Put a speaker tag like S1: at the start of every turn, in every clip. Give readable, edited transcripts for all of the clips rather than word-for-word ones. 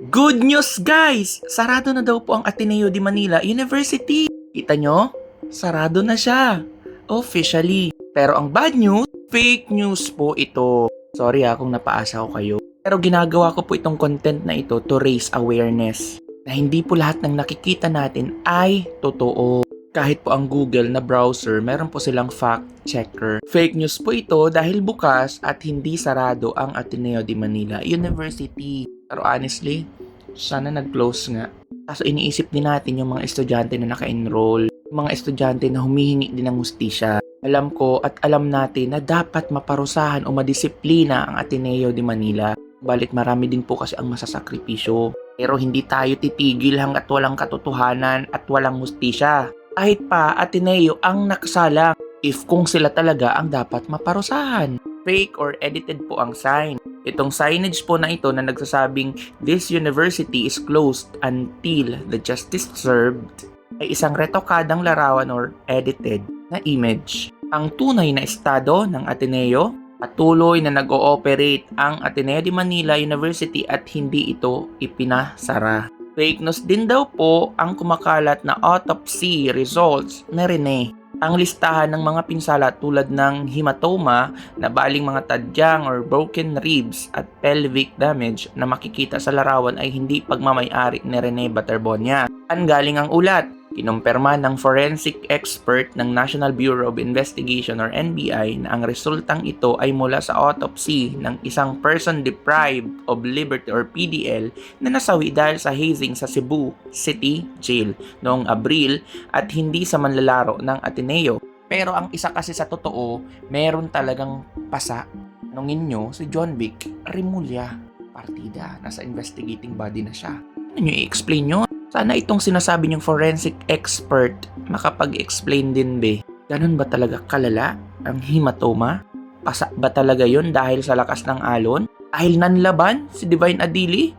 S1: Good news guys! Sarado na daw po ang Ateneo de Manila University. Kita nyo? Sarado na siya. Officially. Pero ang bad news, fake news po ito. Sorry kung napaasa ko kayo. Pero ginagawa ko po itong content na ito to raise awareness. Na hindi po lahat ng nakikita natin ay totoo. Kahit po ang Google na browser, meron po silang fact checker. Fake news po ito dahil bukas at hindi sarado ang Ateneo de Manila University. Pero honestly, sana nag-close nga. Kaso iniisip din natin yung mga estudyante na naka-enroll, yung mga estudyante na humihingi din ng hustisya. Alam ko at alam natin na dapat maparusahan o madisiplina ang Ateneo de Manila. Balit marami din po kasi ang masasakripisyo. Pero hindi tayo titigil hanggat walang katotohanan at walang hustisya. Kahit pa Ateneo ang nakasalang if kung sila talaga ang dapat maparusahan. Fake or edited po ang sign. Itong signage po na ito na nagsasabing this university is closed until the justice served ay isang retokadang larawan or edited na image. Ang tunay na estado ng Ateneo, patuloy na nag-ooperate ang Ateneo de Manila University at hindi ito ipinasara. Fake news din daw po ang kumakalat na autopsy results na Rene. Ang listahan ng mga pinsala tulad ng hematoma na baling mga tadyang or broken ribs at pelvic damage na makikita sa larawan ay hindi pagmamay-ari ni Rene Baterbonia. Saan galing ang ulat? Kinumpirma ng forensic expert ng National Bureau of Investigation or NBI na ang resultang ito ay mula sa autopsy ng isang person deprived of liberty or PDL na nasawi dahil sa hazing sa Cebu City Jail noong Abril at hindi sa manlalaro ng Ateneo. Pero ang isa kasi sa totoo, meron talagang pasa. Tanungin nyo si John Vic Remulla, partida, nasa investigating body na siya. Ano nyo i-explain nyo? Sana itong sinasabi niyong forensic expert makapag-explain din be. Ganun ba talaga kalala ang hematoma? Pasa ba talaga yon dahil sa lakas ng alon? Dahil nanlaban si Divine Adili?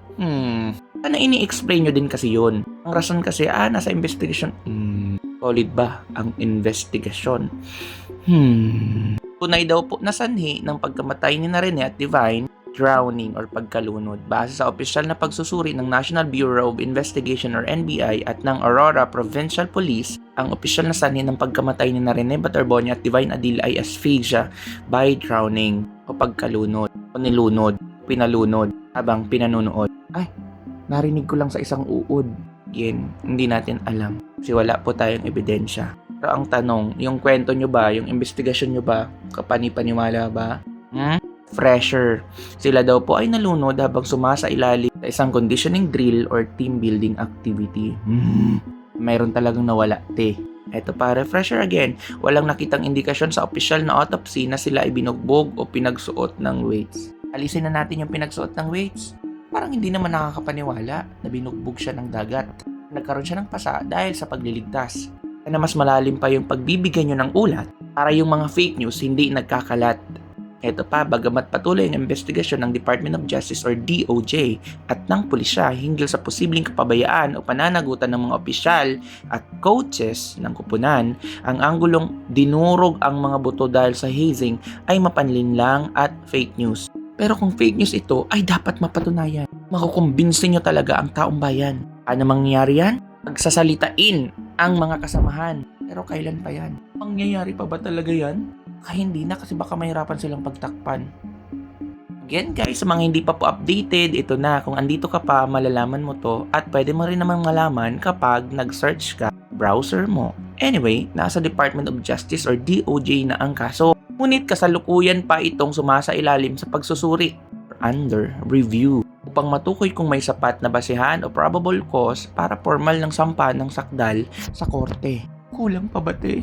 S1: Sana ini-explain nyo din kasi yon. Ang rason kasi nasa investigation. Solid ba ang investigasyon? Tunay daw po na sanhi ng pagkamatay ni Rene at Divine, drowning or pagkalunod. Base sa opisyal na pagsusuri ng National Bureau of Investigation or NBI at ng Aurora Provincial Police, ang opisyal na sanhi ng pagkamatay ni Rene Baterbonia at Divine Adil ay asphyxia by drowning o pagkalunod o nilunod, pinalunod habang pinanunood. Ay, narinig ko lang sa isang uod. Again, hindi natin alam kasi wala po tayong ebidensya. Pero ang tanong, yung kwento nyo ba, yung investigasyon nyo ba, kapani-paniwala ba? Fresher. Sila daw po ay nalunod habang sumasa ilalim sa isang conditioning drill or team building activity. Mayroon talagang nawala, te. Eto pa, refresher again. Walang nakitang indikasyon sa opisyal na autopsy na sila ay binugbog o pinagsuot ng weights. Alisin na natin yung pinagsuot ng weights. Parang hindi naman nakakapaniwala na binugbog siya ng dagat. Nagkaroon siya ng pasa dahil sa pagliligtas. Kaya na mas malalim pa yung pagbibigay nyo ng ulat para yung mga fake news hindi nagkakalat. Ito pa, bagamat patuloy ang investigasyon ng Department of Justice or DOJ at ng pulisya hinggil sa posibleng kapabayaan o pananagutan ng mga opisyal at coaches ng kupunan, ang anggulong dinurog ang mga buto dahil sa hazing ay mapanlinlang at fake news. Pero kung fake news ito ay dapat mapatunayan. Makukumbinsin nyo talaga ang taong bayan. Ano mangyayari yan? Pagsasalitain ang mga kasamahan. Pero kailan pa yan? Mangyayari pa ba talaga yan? Hindi na kasi baka mahirapan silang pagtakpan. Again guys, sa mga hindi pa po updated, ito na. Kung andito ka pa, malalaman mo to. At pwede mo rin naman malaman kapag nag-search ka browser mo. Anyway, nasa Department of Justice or DOJ na ang kaso. Ngunit kasalukuyan pa itong sumasa ilalim sa pagsusuri under review upang matukoy kung may sapat na basehan o probable cause para formal ng sampa ng sakdal sa korte. Kulang pa ba te?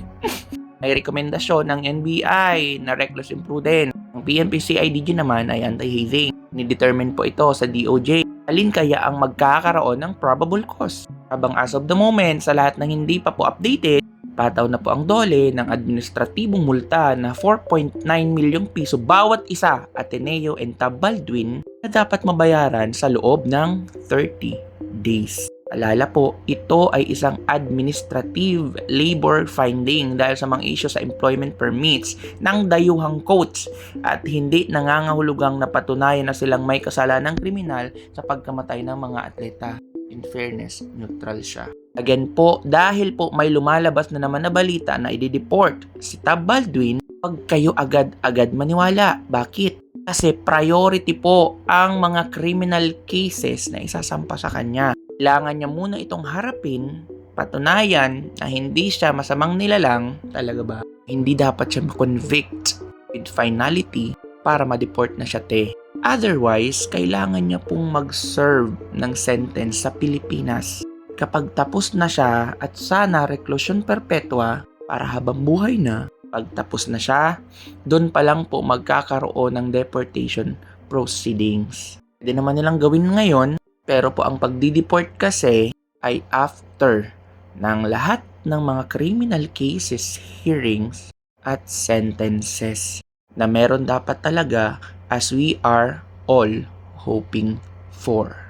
S1: May rekomendasyon ng NBI na reckless imprudence. Ang PNP-CIDG naman ay anti-hazing. Nidetermine po ito sa DOJ. Alin kaya ang magkakaroon ng probable cause? Habang as of the moment, sa lahat ng hindi pa po updated, pataw na po ang DOLE ng administratibong multa na 4.9 milyong piso bawat isa Ateneo and Tab Baldwin na dapat mabayaran sa loob ng 30 days. Alala po, ito ay isang administrative labor finding dahil sa mga issue sa employment permits ng dayuhang coach at hindi nangangahulugang napatunayan na silang may kasalanang kriminal sa pagkamatay ng mga atleta. In fairness, neutral siya. Again po, dahil po may lumalabas na naman na balita na i-deport si Tab Baldwin, huwag kayo agad-agad maniwala. Bakit? Kasi priority po ang mga criminal cases na isasampa sa kanya. Kailangan niya muna itong harapin, patunayan na hindi siya masamang nilalang, talaga ba? Hindi dapat siya ma-convict with finality para ma-deport na siya, te. Otherwise, kailangan niya pong mag-serve ng sentence sa Pilipinas. Kapag tapos na siya at sana reclusion perpetua para habang buhay na, pag tapos na siya, doon pa lang po magkakaroon ng deportation proceedings. Pwede naman nilang gawin ngayon, pero po ang pagdi-deport kasi ay after ng lahat ng mga criminal cases, hearings, at sentences na meron dapat talaga as we are all hoping for.